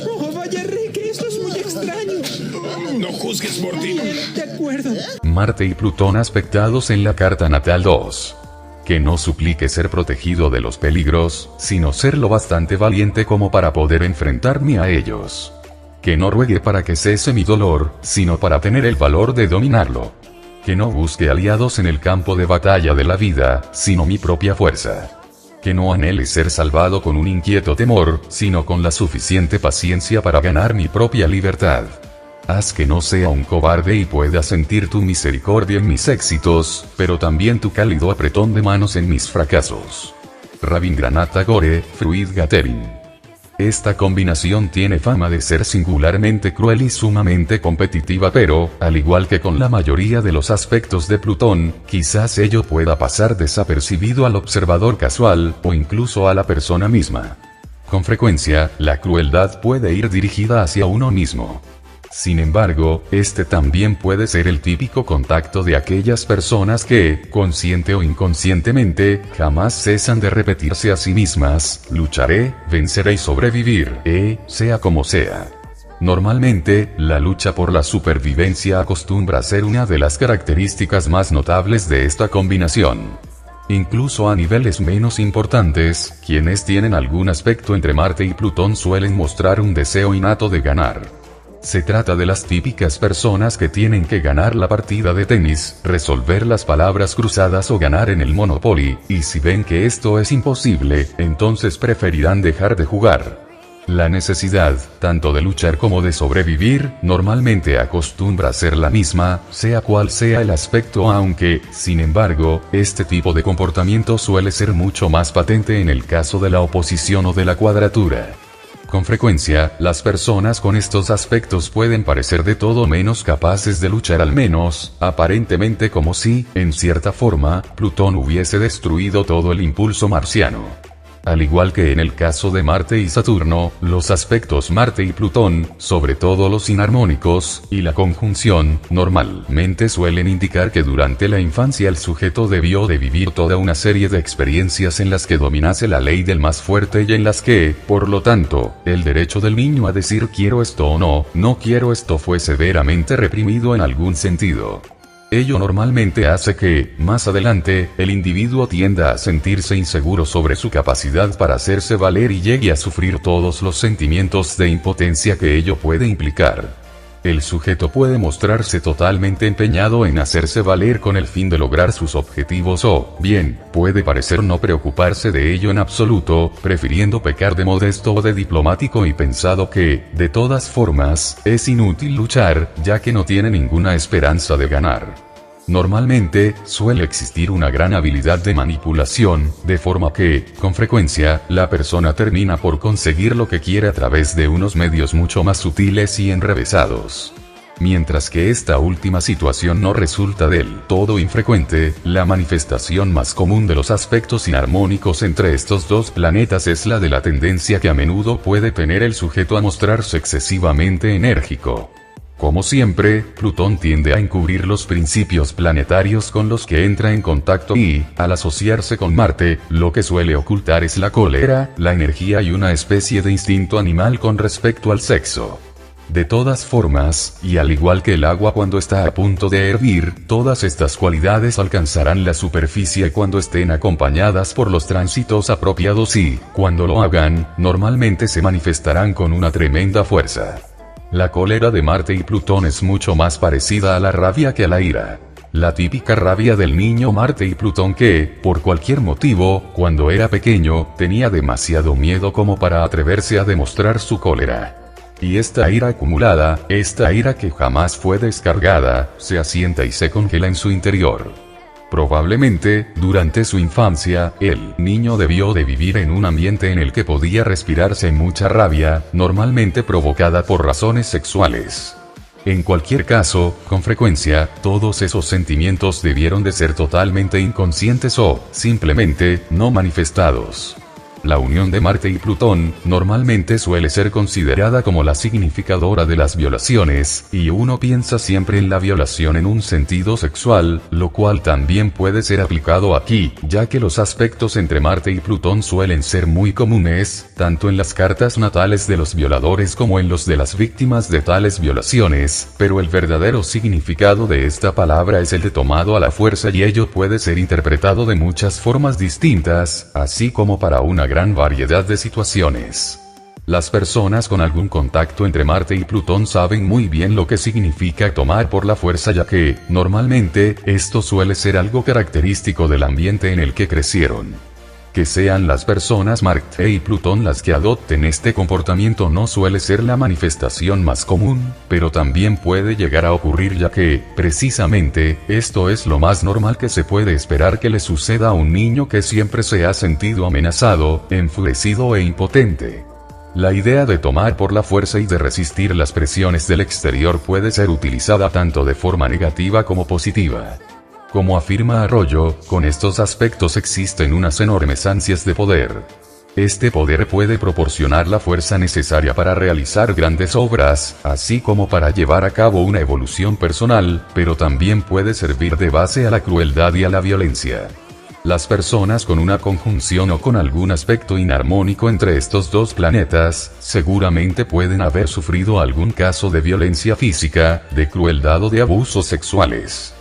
Oh, vaya Rick, esto es muy extraño. No juzgues, Morty. Bien, de acuerdo. Marte y Plutón aspectados en la carta natal 2. Que no suplique ser protegido de los peligros, sino ser lo bastante valiente como para poder enfrentarme a ellos. Que no ruegue para que cese mi dolor, sino para tener el valor de dominarlo. Que no busque aliados en el campo de batalla de la vida, sino mi propia fuerza. Que no anhele ser salvado con un inquieto temor, sino con la suficiente paciencia para ganar mi propia libertad. Haz que no sea un cobarde y pueda sentir tu misericordia en mis éxitos, pero también tu cálido apretón de manos en mis fracasos. Rabindranath Tagore, Fruit Gathering. Esta combinación tiene fama de ser singularmente cruel y sumamente competitiva, pero, al igual que con la mayoría de los aspectos de Plutón, quizás ello pueda pasar desapercibido al observador casual, o incluso a la persona misma. Con frecuencia, la crueldad puede ir dirigida hacia uno mismo. Sin embargo, este también puede ser el típico contacto de aquellas personas que, consciente o inconscientemente, jamás cesan de repetirse a sí mismas: lucharé, venceré y sobrevivir, sea como sea. Normalmente, la lucha por la supervivencia acostumbra a ser una de las características más notables de esta combinación. Incluso a niveles menos importantes, quienes tienen algún aspecto entre Marte y Plutón suelen mostrar un deseo innato de ganar. Se trata de las típicas personas que tienen que ganar la partida de tenis, resolver las palabras cruzadas o ganar en el Monopoly, y si ven que esto es imposible, entonces preferirán dejar de jugar. La necesidad, tanto de luchar como de sobrevivir, normalmente acostumbra a ser la misma, sea cual sea el aspecto, aunque, sin embargo, este tipo de comportamiento suele ser mucho más patente en el caso de la oposición o de la cuadratura. Con frecuencia, las personas con estos aspectos pueden parecer de todo menos capaces de luchar, al menos, aparentemente, como si, en cierta forma, Plutón hubiese destruido todo el impulso marciano. Al igual que en el caso de Marte y Saturno, los aspectos Marte y Plutón, sobre todo los inarmónicos, y la conjunción, normalmente suelen indicar que durante la infancia el sujeto debió de vivir toda una serie de experiencias en las que dominase la ley del más fuerte y en las que, por lo tanto, el derecho del niño a decir quiero esto o no quiero esto fue severamente reprimido en algún sentido. Ello normalmente hace que, más adelante, el individuo tienda a sentirse inseguro sobre su capacidad para hacerse valer y llegue a sufrir todos los sentimientos de impotencia que ello puede implicar. El sujeto puede mostrarse totalmente empeñado en hacerse valer con el fin de lograr sus objetivos o, bien, puede parecer no preocuparse de ello en absoluto, prefiriendo pecar de modesto o de diplomático y pensado que, de todas formas, es inútil luchar, ya que no tiene ninguna esperanza de ganar. Normalmente, suele existir una gran habilidad de manipulación, de forma que, con frecuencia, la persona termina por conseguir lo que quiere a través de unos medios mucho más sutiles y enrevesados. Mientras que esta última situación no resulta del todo infrecuente, la manifestación más común de los aspectos inarmónicos entre estos dos planetas es la de la tendencia que a menudo puede tener el sujeto a mostrarse excesivamente enérgico. Como siempre, Plutón tiende a encubrir los principios planetarios con los que entra en contacto y, al asociarse con Marte, lo que suele ocultar es la cólera, la energía y una especie de instinto animal con respecto al sexo. De todas formas, y al igual que el agua cuando está a punto de hervir, todas estas cualidades alcanzarán la superficie cuando estén acompañadas por los tránsitos apropiados y, cuando lo hagan, normalmente se manifestarán con una tremenda fuerza. La cólera de Marte y Plutón es mucho más parecida a la rabia que a la ira. La típica rabia del niño Marte y Plutón que, por cualquier motivo, cuando era pequeño, tenía demasiado miedo como para atreverse a demostrar su cólera. Y esta ira acumulada, esta ira que jamás fue descargada, se asienta y se congela en su interior. Probablemente, durante su infancia, el niño debió de vivir en un ambiente en el que podía respirarse mucha rabia, normalmente provocada por razones sexuales. En cualquier caso, con frecuencia, todos esos sentimientos debieron de ser totalmente inconscientes o, simplemente, no manifestados. La unión de Marte y Plutón, normalmente suele ser considerada como la significadora de las violaciones, y uno piensa siempre en la violación en un sentido sexual, lo cual también puede ser aplicado aquí, ya que los aspectos entre Marte y Plutón suelen ser muy comunes, tanto en las cartas natales de los violadores como en los de las víctimas de tales violaciones, pero el verdadero significado de esta palabra es el de tomado a la fuerza, y ello puede ser interpretado de muchas formas distintas, así como para una gran variedad de situaciones. Las personas con algún contacto entre Marte y Plutón saben muy bien lo que significa tomar por la fuerza, ya que, normalmente, esto suele ser algo característico del ambiente en el que crecieron. Que sean las personas Marte y Plutón las que adopten este comportamiento no suele ser la manifestación más común, pero también puede llegar a ocurrir, ya que, precisamente, esto es lo más normal que se puede esperar que le suceda a un niño que siempre se ha sentido amenazado, enfurecido e impotente. La idea de tomar por la fuerza y de resistir las presiones del exterior puede ser utilizada tanto de forma negativa como positiva. Como afirma Arroyo, con estos aspectos existen unas enormes ansias de poder. Este poder puede proporcionar la fuerza necesaria para realizar grandes obras, así como para llevar a cabo una evolución personal, pero también puede servir de base a la crueldad y a la violencia. Las personas con una conjunción o con algún aspecto inarmónico entre estos dos planetas, seguramente pueden haber sufrido algún caso de violencia física, de crueldad o de abusos sexuales.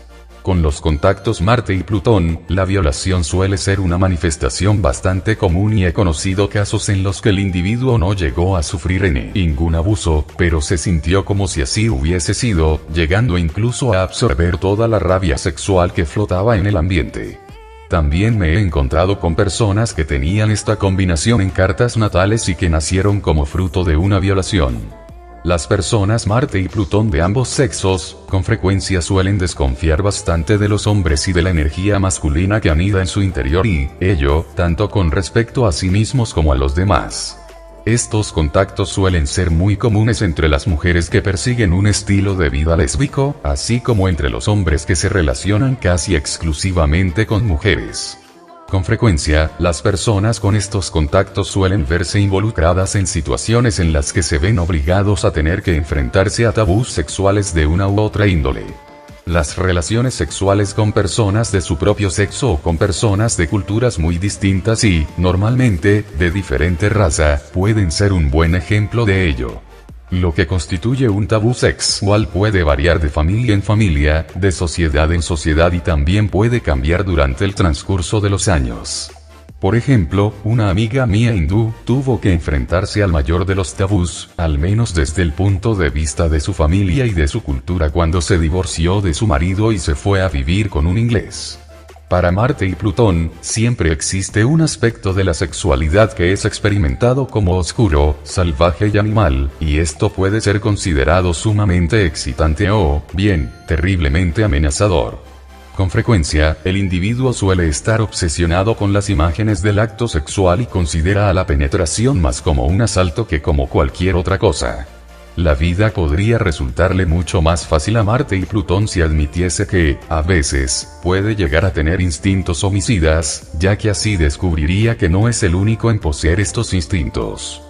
Con los contactos Marte y Plutón, la violación suele ser una manifestación bastante común, y he conocido casos en los que el individuo no llegó a sufrir ningún abuso, pero se sintió como si así hubiese sido, llegando incluso a absorber toda la rabia sexual que flotaba en el ambiente. También me he encontrado con personas que tenían esta combinación en cartas natales y que nacieron como fruto de una violación. Las personas Marte y Plutón de ambos sexos, con frecuencia suelen desconfiar bastante de los hombres y de la energía masculina que anida en su interior, y ello, tanto con respecto a sí mismos como a los demás. Estos contactos suelen ser muy comunes entre las mujeres que persiguen un estilo de vida lésbico, así como entre los hombres que se relacionan casi exclusivamente con mujeres. Con frecuencia, las personas con estos contactos suelen verse involucradas en situaciones en las que se ven obligados a tener que enfrentarse a tabús sexuales de una u otra índole. Las relaciones sexuales con personas de su propio sexo o con personas de culturas muy distintas y, normalmente, de diferente raza, pueden ser un buen ejemplo de ello. Lo que constituye un tabú sexual puede variar de familia en familia, de sociedad en sociedad, y también puede cambiar durante el transcurso de los años. Por ejemplo, una amiga mía hindú tuvo que enfrentarse al mayor de los tabús, al menos desde el punto de vista de su familia y de su cultura, cuando se divorció de su marido y se fue a vivir con un inglés. Para Marte y Plutón, siempre existe un aspecto de la sexualidad que es experimentado como oscuro, salvaje y animal, y esto puede ser considerado sumamente excitante o, bien, terriblemente amenazador. Con frecuencia, el individuo suele estar obsesionado con las imágenes del acto sexual y considera a la penetración más como un asalto que como cualquier otra cosa. La vida podría resultarle mucho más fácil a Marte y Plutón si admitiese que, a veces, puede llegar a tener instintos homicidas, ya que así descubriría que no es el único en poseer estos instintos.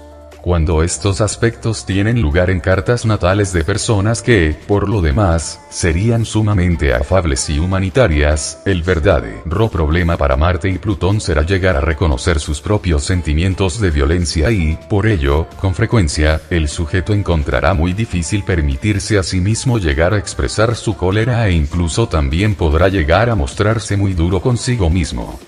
Cuando estos aspectos tienen lugar en cartas natales de personas que, por lo demás, serían sumamente afables y humanitarias, el verdadero problema para Marte y Plutón será llegar a reconocer sus propios sentimientos de violencia y, por ello, con frecuencia, el sujeto encontrará muy difícil permitirse a sí mismo llegar a expresar su cólera, e incluso también podrá llegar a mostrarse muy duro consigo mismo.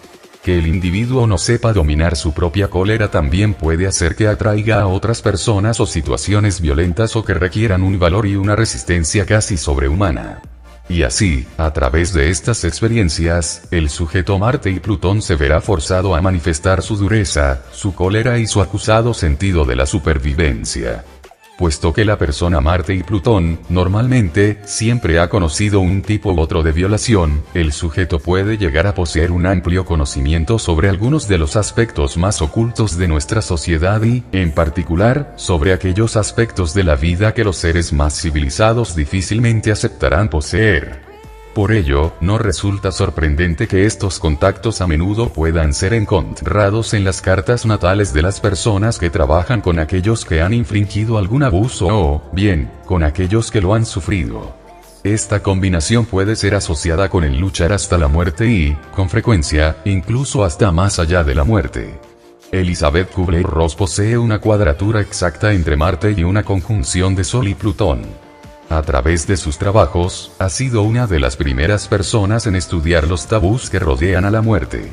Que el individuo no sepa dominar su propia cólera también puede hacer que atraiga a otras personas o situaciones violentas o que requieran un valor y una resistencia casi sobrehumana. Y así, a través de estas experiencias, el sujeto Marte y Plutón se verá forzado a manifestar su dureza, su cólera y su acusado sentido de la supervivencia. Puesto que la persona Marte y Plutón, normalmente, siempre ha conocido un tipo u otro de violación, el sujeto puede llegar a poseer un amplio conocimiento sobre algunos de los aspectos más ocultos de nuestra sociedad y, en particular, sobre aquellos aspectos de la vida que los seres más civilizados difícilmente aceptarán poseer. Por ello, no resulta sorprendente que estos contactos a menudo puedan ser encontrados en las cartas natales de las personas que trabajan con aquellos que han infringido algún abuso o, bien, con aquellos que lo han sufrido. Esta combinación puede ser asociada con el luchar hasta la muerte y, con frecuencia, incluso hasta más allá de la muerte. Elizabeth Kubler-Ross posee una cuadratura exacta entre Marte y una conjunción de Sol y Plutón. A través de sus trabajos, ha sido una de las primeras personas en estudiar los tabús que rodean a la muerte.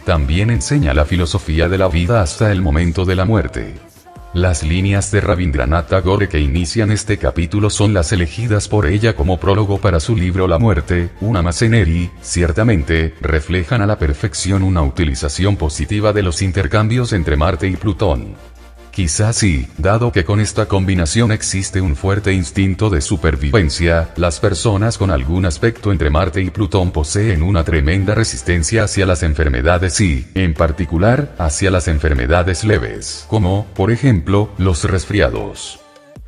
También enseña la filosofía de la vida hasta el momento de la muerte. Las líneas de Rabindranath Tagore que inician este capítulo son las elegidas por ella como prólogo para su libro La muerte, una Maceneri, ciertamente, reflejan a la perfección una utilización positiva de los intercambios entre Marte y Plutón. Quizás sí, dado que con esta combinación existe un fuerte instinto de supervivencia, las personas con algún aspecto entre Marte y Plutón poseen una tremenda resistencia hacia las enfermedades y, en particular, hacia las enfermedades leves, como, por ejemplo, los resfriados.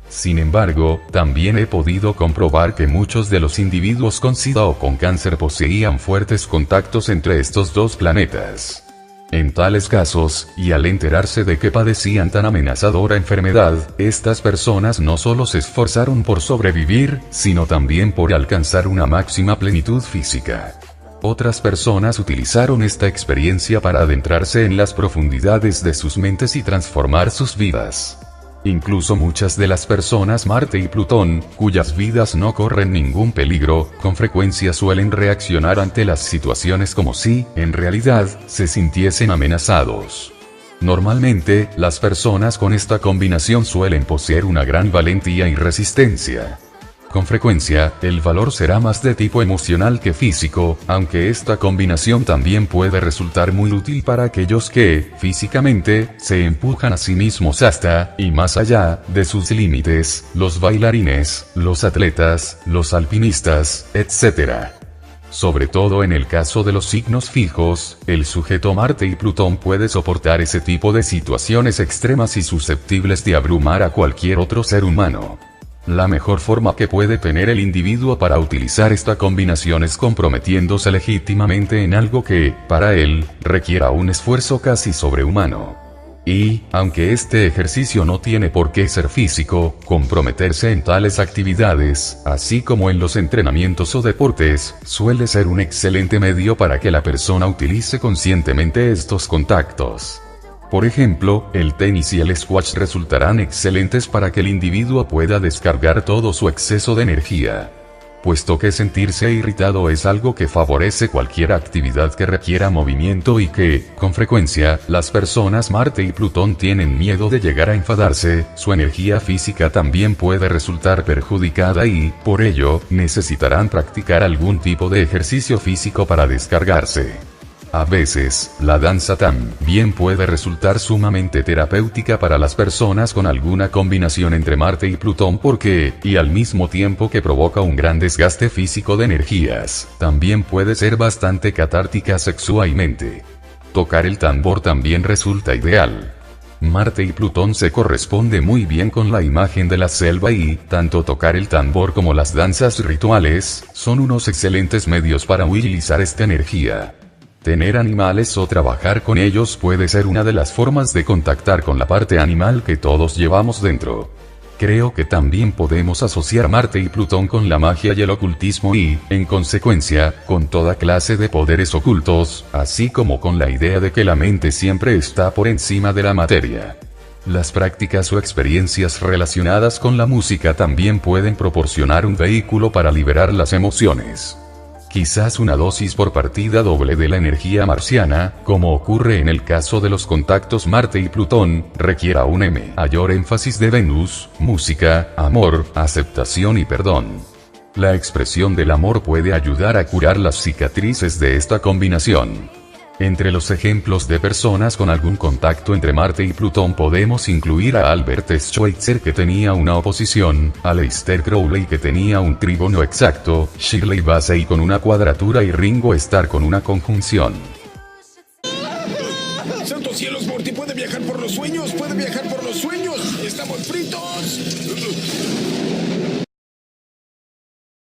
Sin embargo, también he podido comprobar que muchos de los individuos con SIDA o con cáncer poseían fuertes contactos entre estos dos planetas. En tales casos, y al enterarse de que padecían tan amenazadora enfermedad, estas personas no solo se esforzaron por sobrevivir, sino también por alcanzar una máxima plenitud física. Otras personas utilizaron esta experiencia para adentrarse en las profundidades de sus mentes y transformar sus vidas. Incluso muchas de las personas Marte y Plutón, cuyas vidas no corren ningún peligro, con frecuencia suelen reaccionar ante las situaciones como si, en realidad, se sintiesen amenazados. Normalmente, las personas con esta combinación suelen poseer una gran valentía y resistencia. Con frecuencia, el valor será más de tipo emocional que físico, aunque esta combinación también puede resultar muy útil para aquellos que, físicamente, se empujan a sí mismos hasta, y más allá, de sus límites, los bailarines, los atletas, los alpinistas, etc. Sobre todo en el caso de los signos fijos, el sujeto Marte y Plutón puede soportar ese tipo de situaciones extremas y susceptibles de abrumar a cualquier otro ser humano. La mejor forma que puede tener el individuo para utilizar esta combinación es comprometiéndose legítimamente en algo que, para él, requiera un esfuerzo casi sobrehumano. Y, aunque este ejercicio no tiene por qué ser físico, comprometerse en tales actividades, así como en los entrenamientos o deportes, suele ser un excelente medio para que la persona utilice conscientemente estos contactos. Por ejemplo, el tenis y el squash resultarán excelentes para que el individuo pueda descargar todo su exceso de energía. Puesto que sentirse irritado es algo que favorece cualquier actividad que requiera movimiento y que, con frecuencia, las personas Marte y Plutón tienen miedo de llegar a enfadarse, su energía física también puede resultar perjudicada y, por ello, necesitarán practicar algún tipo de ejercicio físico para descargarse. A veces, la danza también puede resultar sumamente terapéutica para las personas con alguna combinación entre Marte y Plutón porque, y al mismo tiempo que provoca un gran desgaste físico de energías, también puede ser bastante catártica sexualmente. Tocar el tambor también resulta ideal. Marte y Plutón se corresponde muy bien con la imagen de la selva y, tanto tocar el tambor como las danzas rituales, son unos excelentes medios para utilizar esta energía. Tener animales o trabajar con ellos puede ser una de las formas de contactar con la parte animal que todos llevamos dentro. Creo que también podemos asociar Marte y Plutón con la magia y el ocultismo y, en consecuencia, con toda clase de poderes ocultos, así como con la idea de que la mente siempre está por encima de la materia. Las prácticas o experiencias relacionadas con la música también pueden proporcionar un vehículo para liberar las emociones. Quizás una dosis por partida doble de la energía marciana, como ocurre en el caso de los contactos Marte y Plutón, requiera un mayor énfasis de Venus, música, amor, aceptación y perdón. La expresión del amor puede ayudar a curar las cicatrices de esta combinación. Entre los ejemplos de personas con algún contacto entre Marte y Plutón podemos incluir a Albert Schweitzer que tenía una oposición, Aleister Crowley que tenía un trígono exacto, Shirley Bassey con una cuadratura y Ringo Starr con una conjunción. ¡Santos cielos, Morty! ¡Puede viajar por los sueños! ¡Puede viajar por los sueños! ¡Estamos fritos!